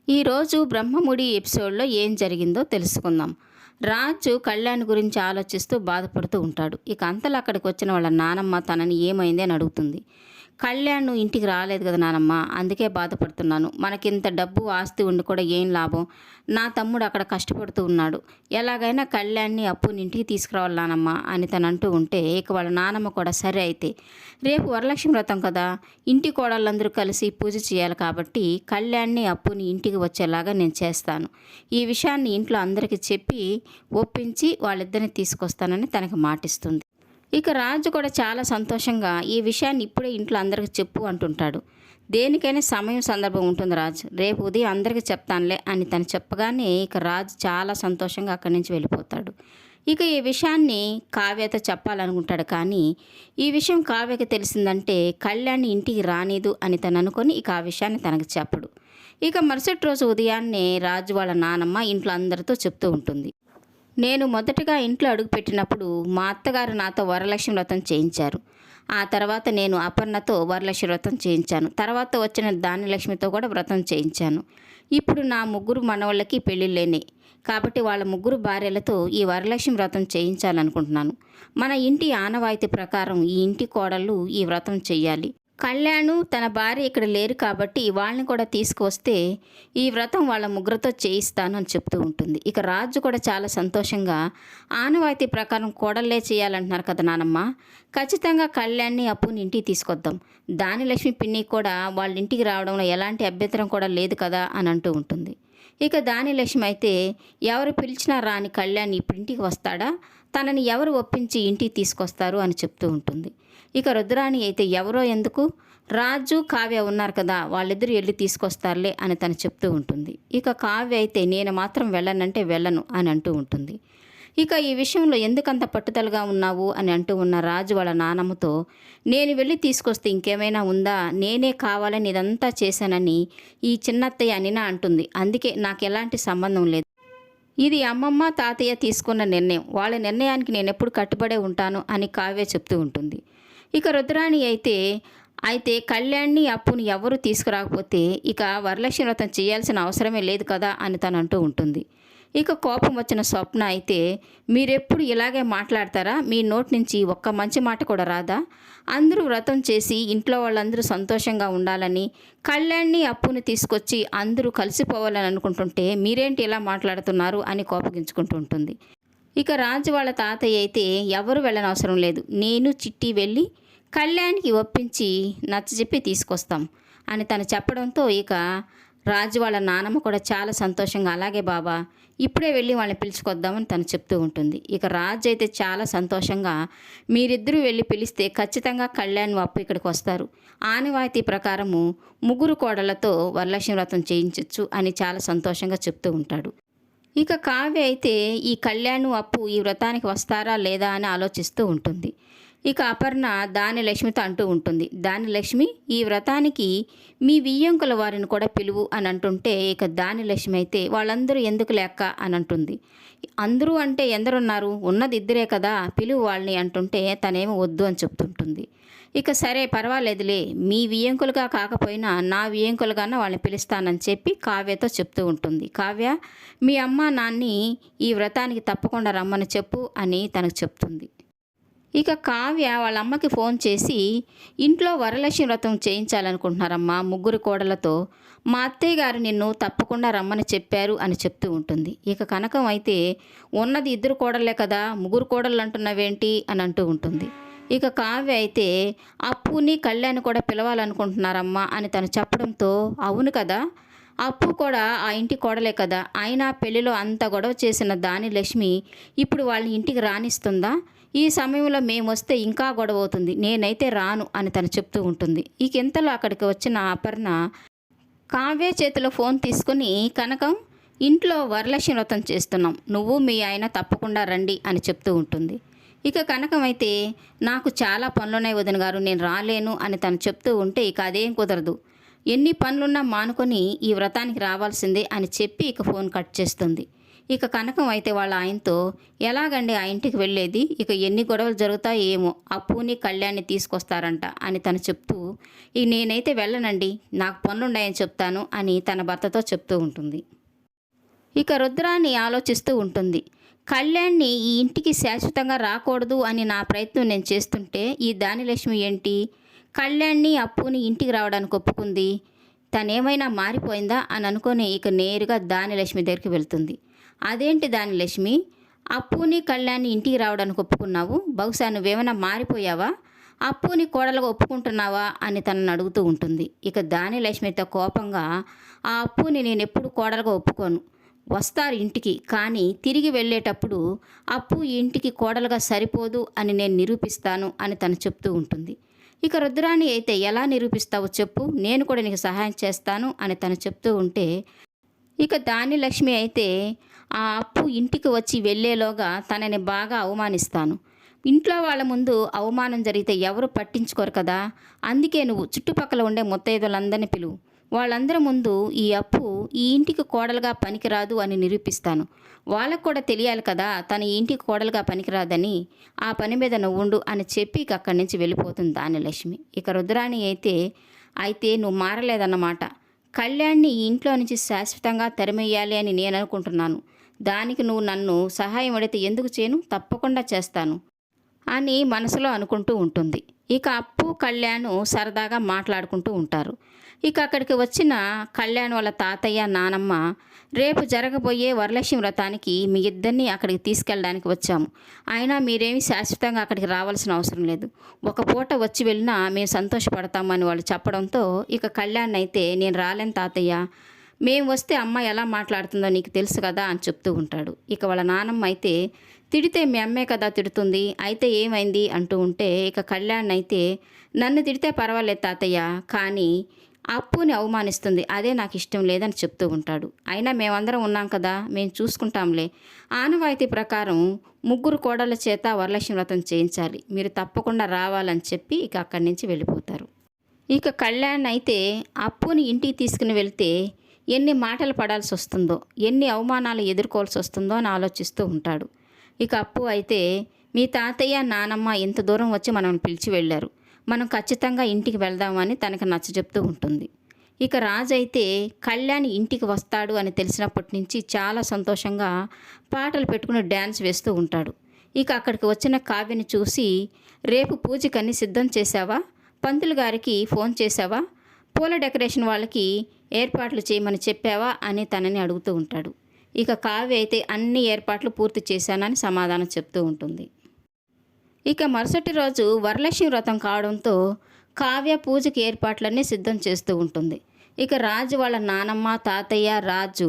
ఈరోజు బ్రహ్మముడి ఎపిసోడ్లో ఏం జరిగిందో తెలుసుకుందాం. రాజు కళ్యాణ్ గురించి ఆలోచిస్తూ బాధపడుతూ ఉంటాడు. ఇక అంతలో అక్కడికి వచ్చిన వాళ్ళ నానమ్మ తనని ఏమైంది అని అడుగుతుంది. కళ్యాణ్ నువ్వు ఇంటికి రాలేదు కదా నానమ్మ, అందుకే బాధపడుతున్నాను. మనకింత డబ్బు ఆస్తి ఉండి కూడా ఏం లాభం? నా తమ్ముడు అక్కడ కష్టపడుతూ ఉన్నాడు. ఎలాగైనా కళ్యాణ్ని అప్పుని ఇంటికి తీసుకురావాలి నానమ్మ అని తను అంటూ ఉంటే ఇక వాళ్ళ నానమ్మ కూడా సరే అయితే రేపు వరలక్ష్మి వ్రతం కదా, ఇంటి కోడళ్ళందరూ కలిసి పూజ చేయాలి కాబట్టి కళ్యాణ్ని అప్పుని ఇంటికి వచ్చేలాగా నేను చేస్తాను. ఈ విషయాన్ని ఇంట్లో అందరికీ చెప్పి ఒప్పించి వాళ్ళిద్దరిని తీసుకొస్తానని తనకు మాటిస్తుంది. ఇక రాజు కూడా చాలా సంతోషంగా ఈ విషయాన్ని ఇప్పుడే ఇంట్లో అందరికి చెప్పు అంటుంటాడు. దేనికైనా సమయం సందర్భం ఉంటుంది రాజు, రేపు ఉదయం అందరికీ చెప్తానులే అని తను చెప్పగానే ఇక రాజు చాలా సంతోషంగా అక్కడి నుంచి వెళ్ళిపోతాడు. ఇక ఈ విషయాన్ని కావ్యతో చెప్పాలనుకుంటాడు, కానీ ఈ విషయం కావ్యకి తెలిసిందంటే కళ్యాణ్ ఇంటికి రానిదు అని తను అనుకొని ఇక ఆ విషయాన్ని తనకు చెప్పడు. ఇక మరుసటి రోజు ఉదయాన్నే రాజు వాళ్ళ నానమ్మ ఇంట్లో అందరితో చెప్తూ ఉంటుంది. నేను మొదటగా ఇంట్లో అడుగుపెట్టినప్పుడు మా అత్తగారు నాతో వరలక్ష్మి వ్రతం చేయించారు. ఆ తర్వాత నేను అపర్ణతో వరలక్ష్మి వ్రతం చేయించాను. తర్వాత వచ్చిన దానిలక్ష్మితో కూడా వ్రతం చేయించాను. ఇప్పుడు నా ముగ్గురు మనవళ్ళకి పెళ్ళిళ్ళేనే, కాబట్టి వాళ్ళ ముగ్గురు భార్యలతో ఈ వరలక్ష్మి వ్రతం చేయించాలనుకుంటున్నాను. మన ఇంటి ఆనవాయితీ ప్రకారం ఈ ఇంటి కోడళ్ళు ఈ వ్రతం చెయ్యాలి. కళ్యాణు తన భార్య ఇక్కడ లేరు కాబట్టి వాళ్ళని కూడా తీసుకువస్తే ఈ వ్రతం వాళ్ళ ముగ్గురితో చేయిస్తాను అని చెప్తూ ఉంటుంది. ఇక రాజు కూడా చాలా సంతోషంగా ఆనవాయితీ ప్రకారం కోడళ్ళే చేయాలంటున్నారు కదా నానమ్మ, ఖచ్చితంగా కళ్యాణ్ని అప్పుని ఇంటికి తీసుకొద్దాం. దానిలక్ష్మి పిన్ని కూడా వాళ్ళ ఇంటికి రావడంలో ఎలాంటి అభ్యంతరం కూడా లేదు కదా అని అంటూ ఉంటుంది. ఇక దానిలక్ష్మి అయితే ఎవరు పిలిచినా రాని కళ్యాణ్ ఇప్పుడు ఇంటికి వస్తాడా, తనని ఎవరు ఒప్పించి ఇంటికి తీసుకొస్తారు అని చెప్తూ ఉంటుంది. ఇక రుద్రాణి అయితే ఎవరో ఎందుకు, రాజు కావ్య ఉన్నారు కదా వాళ్ళిద్దరూ వెళ్ళి తీసుకొస్తారులే అని తను చెప్తూ ఉంటుంది. ఇక కావ్య అయితే నేను మాత్రం వెళ్ళనంటే వెళ్ళను అని అంటూ ఉంటుంది. ఇక ఈ విషయంలో ఎందుకంత పట్టుదలగా ఉన్నావు అని అంటూ ఉన్న రాజు వాళ్ళ నానమ్మతో నేను వెళ్ళి తీసుకొస్తే ఇంకేమైనా ఉందా, నేనే కావాలని ఇదంతా చేశానని ఈ చిన్నత్తయ్య అనినా అంటుంది, అందుకే నాకు ఎలాంటి సంబంధం లేదు. ఇది అమ్మమ్మ తాతయ్య తీసుకున్న నిర్ణయం, వాళ్ళ నిర్ణయానికి నేను ఎప్పుడు కట్టుబడే ఉంటాను అని కావ్య చెప్తూ ఉంటుంది. ఇక రుద్రాణి అయితే కళ్యాణ్ని అప్పుని ఎవరు తీసుకురాకపోతే ఇక వరలక్ష్మి వ్రతం చేయాల్సిన అవసరమే లేదు కదా అని తను అంటూ ఉంటుంది. ఇక కోపం వచ్చిన స్వప్న అయితే మీరెప్పుడు ఇలాగే మాట్లాడతారా, మీ నోటి నుంచి ఒక్క మంచి మాట కూడా రాదా, అందరూ వ్రతం చేసి ఇంట్లో వాళ్ళందరూ సంతోషంగా ఉండాలని కళ్యాణ్ని అప్పుని తీసుకొచ్చి అందరూ కలిసిపోవాలని అనుకుంటుంటే మీరేంటి ఇలా మాట్లాడుతున్నారు అని కోపగించుకుంటూ ఉంటుంది. ఇక రాజు వాళ్ళ తాతయ్య అయితే ఎవరు వెళ్ళనవసరం లేదు, నేను చిట్టి వెళ్ళి కళ్యాణ్కి ఒప్పించి నచ్చజెప్పి తీసుకొస్తాం అని తను చెప్పడంతో ఇక రాజు వాళ్ళ నానమ్మ కూడా చాలా సంతోషంగా అలాగే బాబా ఇప్పుడే వెళ్ళి వాళ్ళని పిలుచుకొద్దామని తను చెప్తూ ఉంటుంది. ఇక రాజు అయితే చాలా సంతోషంగా మీరిద్దరూ వెళ్ళి పిలిస్తే ఖచ్చితంగా కళ్యాణ్ అప్పు ఇక్కడికి వస్తారు, ఆనవాయితీ ప్రకారము ముగ్గురు కోడళ్లతో వరలక్ష్మి వ్రతం చేయించవచ్చు అని చాలా సంతోషంగా చెప్తూ ఉంటాడు. ఇక కావ్య అయితే ఈ కళ్యాణ్ అప్పు ఈ వ్రతానికి వస్తారా లేదా అని ఆలోచిస్తూ ఉంటుంది. ఇక అపర్ణ దానిలక్ష్మితో అంటూ ఉంటుంది, దానిలక్ష్మి ఈ వ్రతానికి మీ వియ్యంకుల వారిని కూడా పిలువు అని అంటుంటే ఇక దానిలక్ష్మి అయితే వాళ్ళందరూ ఎందుకు లెక్క అని అంటుంది. అందరూ అంటే ఎందరున్నారు, ఉన్నది ఇద్దరే కదా, పిలువు వాళ్ళని అంటుంటే తనేమో వద్దు అని చెప్తుంటుంది. ఇక సరే పర్వాలేదులే, మీ వియ్యంకులుగా కాకపోయినా నా వియ్యంకులుగానే వాళ్ళని పిలుస్తానని చెప్పి కావ్యతో చెప్తూ ఉంటుంది. కావ్య మీ అమ్మ నాన్ని ఈ వ్రతానికి తప్పకుండా రమ్మని చెప్పు అని తనకు చెప్తుంది. ఇక కావ్య వాళ్ళ అమ్మకి ఫోన్ చేసి ఇంట్లో వరలక్ష్మి వ్రతం చేయించాలనుకుంటున్నారమ్మా ముగ్గురు కోడలతో, మా అత్తయ్య గారు నిన్ను తప్పకుండా రమ్మని చెప్పారు అని చెప్తూ ఉంటుంది. ఇక కనకం అయితే ఉన్నది ఇద్దరు కోడళ్ళే కదా, ముగ్గురు కోడళ్ళు అంటున్నావేంటి అని అంటూ ఉంటుంది. ఇక కావ్య అయితే అప్పుని కళ్యాణ్ కూడా పిలవాలనుకుంటున్నారమ్మా అని తను చెప్పడంతో అవును కదా, అప్పు కూడా ఆ ఇంటి కోడలే కదా, అయినా పెళ్లిలో అంత గొడవ చేసిన దానిలక్ష్మి ఇప్పుడు వాళ్ళని ఇంటికి రానిస్తుందా, ఈ సమయంలో మేము వస్తే ఇంకా గొడవ అవుతుంది, నేనైతే రాను అని తను చెప్తూ ఉంటుంది. ఈ కింతలో అక్కడికి వచ్చిన అపర్ణ కావ్య చేతిలో ఫోన్ తీసుకుని కనకం ఇంట్లో వరలక్ష్మి వ్రతం చేస్తున్నాం, నువ్వు మీ ఆయన తప్పకుండా రండి అని చెప్తూ ఉంటుంది. ఇక కనకం అయితే నాకు చాలా పనులున్నాయి వదిన గారు, నేను రాలేను అని తను చెప్తూ ఉంటే ఇక అదేం కుదరదు, ఎన్ని పనులున్నా మానుకొని ఈ వ్రతానికి రావాల్సిందే అని చెప్పి ఇక ఫోన్ కట్ చేస్తుంది. ఇక కనకం అయితే వాళ్ళ ఆయనతో, ఎలాగండి ఆ ఇంటికి వెళ్ళేది, ఇక ఎన్ని గొడవలు జరుగుతాయో ఏమో, అప్పుని కళ్యాణ్ని తీసుకొస్తారంట అని తను చెప్తూ, ఇక నేనైతే వెళ్ళనండి, నాకు పనులున్నాయని చెప్తాను అని తన భర్తతో చెప్తూ ఉంటుంది. ఇక రుద్రాణి ఆలోచిస్తూ ఉంటుంది. కళ్యాణ్ని ఈ ఇంటికి శాశ్వతంగా రాకూడదు అని నా ప్రయత్నం నేను చేస్తుంటే ఈ దానిలక్ష్మి ఏంటి కళ్యాణ్ని అప్పుని ఇంటికి రావడానికి ఒప్పుకుంది, తనేమైనా మారిపోయిందా అని అనుకొని ఇక నేరుగా దానిలక్ష్మి దగ్గరికి వెళ్తుంది. అదేంటి దానిలక్ష్మి, అప్పుని కళ్యాణ్ని ఇంటికి రావడానికి ఒప్పుకున్నావు, బహుశా నువ్వేమైనా మారిపోయావా, అప్పుని కోడలుగా ఒప్పుకుంటున్నావా అని తనని అడుగుతూ ఉంటుంది. ఇక దానిలక్ష్మితో కోపంగా, ఆ అప్పుని నేను ఎప్పుడు కోడలుగా ఒప్పుకోను, వస్తారు ఇంటికి, కానీ తిరిగి వెళ్ళేటప్పుడు అప్పు ఈ ఇంటికి కోడలుగా సరిపోదు అని నేను నిరూపిస్తాను అని తను చెప్తూ ఉంటుంది. ఇక రుద్రాణి అయితే, ఎలా నిరూపిస్తావో చెప్పు, నేను కూడా నీకు సహాయం చేస్తాను అని తను చెప్తూ ఉంటే, ఇక దానిలక్ష్మి అయితే, ఆ అప్పు ఇంటికి వచ్చి వెళ్ళేలోగా తనని బాగా అవమానిస్తాను, ఇంట్లో వాళ్ళ ముందు అవమానం జరిగితే ఎవరు పట్టించుకోరు కదా, అందుకే నువ్వు చుట్టుపక్కల ఉండే ముత్తైదులందరినీ పిలువు, వాళ్ళందరి ముందు ఈ అప్పు ఈ ఇంటికి కోడలుగా పనికిరాదు అని నిరూపిస్తాను, వాళ్ళకు కూడా తెలియాలి కదా తన ఈ ఇంటికి కోడలుగా పనికిరాదని, ఆ పని మీద నువ్వు ఉండు అని చెప్పి ఇక అక్కడి నుంచి వెళ్ళిపోతుంది దానిలక్ష్మి. ఇక రుద్రాణి అయితే నువ్వు మారలేదన్నమాట, కళ్యాణ్ని ఈ ఇంట్లో నుంచి శాశ్వతంగా తరిమేయాలి అని నేను అనుకుంటున్నాను, దానికి నువ్వు నన్ను సహాయం అడిగితే ఎందుకు చేయను, తప్పకుండా చేస్తాను అని మనసులో అనుకుంటూ ఉంటుంది. ఇక అప్పు కళ్యాణ్ సరదాగా మాట్లాడుకుంటూ ఉంటారు. ఇక అక్కడికి వచ్చిన కళ్యాణ్ వాళ్ళ తాతయ్య నానమ్మ, రేపు జరగబోయే వరలక్ష్మి వ్రతానికి మీ ఇద్దరిని అక్కడికి తీసుకెళ్ళడానికి వచ్చాము, అయినా మీరేమి శాశ్వతంగా అక్కడికి రావాల్సిన అవసరం లేదు, ఒక పూట వచ్చి వెళ్ళినా మేము సంతోషపడతామని వాళ్ళు చెప్పడంతో ఇక కళ్యాణ్ అయితే, నేను రాలేను తాతయ్య, మేము వస్తే అమ్మ ఎలా మాట్లాడుతుందో నీకు తెలుసు కదా అని చెప్తూ ఉంటాడు. ఇక వాళ్ళ నానమ్మ అయితే, తిడితే మీ అమ్మే కదా తిడుతుంది, అయితే ఏమైంది అంటూ ఉంటే ఇక కళ్యాణ్ అయితే, నన్ను తిడితే పర్వాలేదు తాతయ్య, కానీ అప్పుని అవమానిస్తుంది, అదే నాకు ఇష్టం లేదని చెప్తూ ఉంటాడు. అయినా మేమందరం ఉన్నాం కదా, మేము చూసుకుంటాంలే, ఆనవాయితీ ప్రకారం ముగ్గురు కోడళ్ళ చేత వరలక్ష్మి వ్రతం చేయించాలి, మీరు తప్పకుండా రావాలని చెప్పి ఇక అక్కడి నుంచి వెళ్ళిపోతారు. ఇక కళ్యాణ్ అయితే అప్పుని ఇంటికి తీసుకుని వెళ్తే ఎన్ని మాటలు పడాల్సి వస్తుందో, ఎన్ని అవమానాలు ఎదుర్కోవాల్సి వస్తుందో అని ఆలోచిస్తూ ఉంటాడు. ఇక అప్పు అయితే, మీ తాతయ్య నానమ్మ ఇంత దూరం వచ్చి మనం పిలిచి వెళ్ళారు, మనం ఖచ్చితంగా ఇంటికి వెళ్దామని తనకు నచ్చజెప్తూ ఉంటుంది. ఇక రాజు అయితే కళ్యాణ్ ఇంటికి వస్తాడు అని తెలిసినప్పటి నుంచి చాలా సంతోషంగా పాటలు పెట్టుకుని డ్యాన్స్ వేస్తూ ఉంటాడు. ఇక అక్కడికి వచ్చిన కావ్యని చూసి, రేపు పూజకన్నీ సిద్ధం చేశావా, పంతులు గారికి ఫోన్ చేశావా, పూల డెకరేషన్ వాళ్ళకి ఏర్పాట్లు చేయమని చెప్పావా అని తనని అడుగుతూ ఉంటాడు. ఇక కావ్య అయితే అన్ని ఏర్పాట్లు పూర్తి చేశానని సమాధానం చెప్తూ ఉంటుంది. ఇక మరుసటి రోజు వరలక్ష్మి వ్రతం కావడంతో కావ్య పూజకి ఏర్పాట్లన్నీ సిద్ధం చేస్తూ ఉంటుంది. ఇక రాజు వాళ్ళ నానమ్మ తాతయ్య రాజు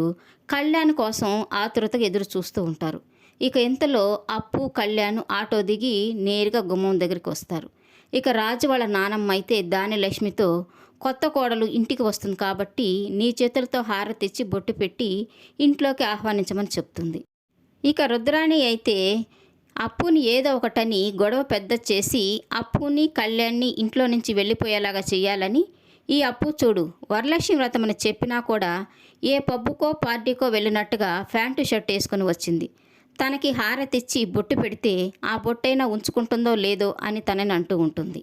కళ్యాణ్ కోసం ఆతురతగా ఎదురు చూస్తూ ఉంటారు. ఇక ఇంతలో అప్పు కళ్యాణ్ ఆటో దిగి నేరుగా గుమ్మం దగ్గరికి వస్తారు. ఇక రాజు వాళ్ళ నానమ్మ అయితే దానిలక్ష్మితో, కొత్త కోడలు ఇంటికి వస్తుంది కాబట్టి నీ చేతులతో హారతిచ్చి బొట్టు పెట్టి ఇంట్లోకి ఆహ్వానించమని చెప్తుంది. ఇక రుద్రాణి అయితే అప్పుని ఏదో ఒకటని గొడవ పెద్ద చేసి అప్పుని కళ్యాణ్ని ఇంట్లో నుంచి వెళ్ళిపోయేలాగా చేయాలని, ఈ అప్పు చూడు వరలక్ష్మి వ్రతమని చెప్పినా కూడా ఏ పబ్బుకో పార్టీకో వెళ్ళినట్టుగా ప్యాంటు షర్ట్ వేసుకొని వచ్చింది, తనకి హారతిచ్చి బొట్టు పెడితే ఆ బొట్టైనా ఉంచుకుంటుందో లేదో అని తనని అంటూ ఉంటుంది.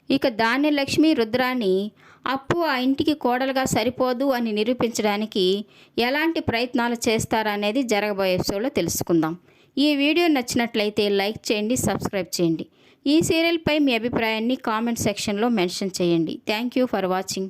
ఇక ధాన్యలక్ష్మి రుద్రాణి అప్పు ఆ ఇంటికి కోడలుగా సరిపోదు అని నిరూపించడానికి ఎలాంటి ప్రయత్నాలు చేస్తారనేది జరగబోయే ఎపిసోడ్లో తెలుసుకుందాం. ఈ వీడియో నచ్చినట్లయితే లైక్ చేయండి, సబ్స్క్రైబ్ చేయండి. ఈ సీరియల్పై మీ అభిప్రాయాన్ని కామెంట్ సెక్షన్లో మెన్షన్ చేయండి. Thank you for watching.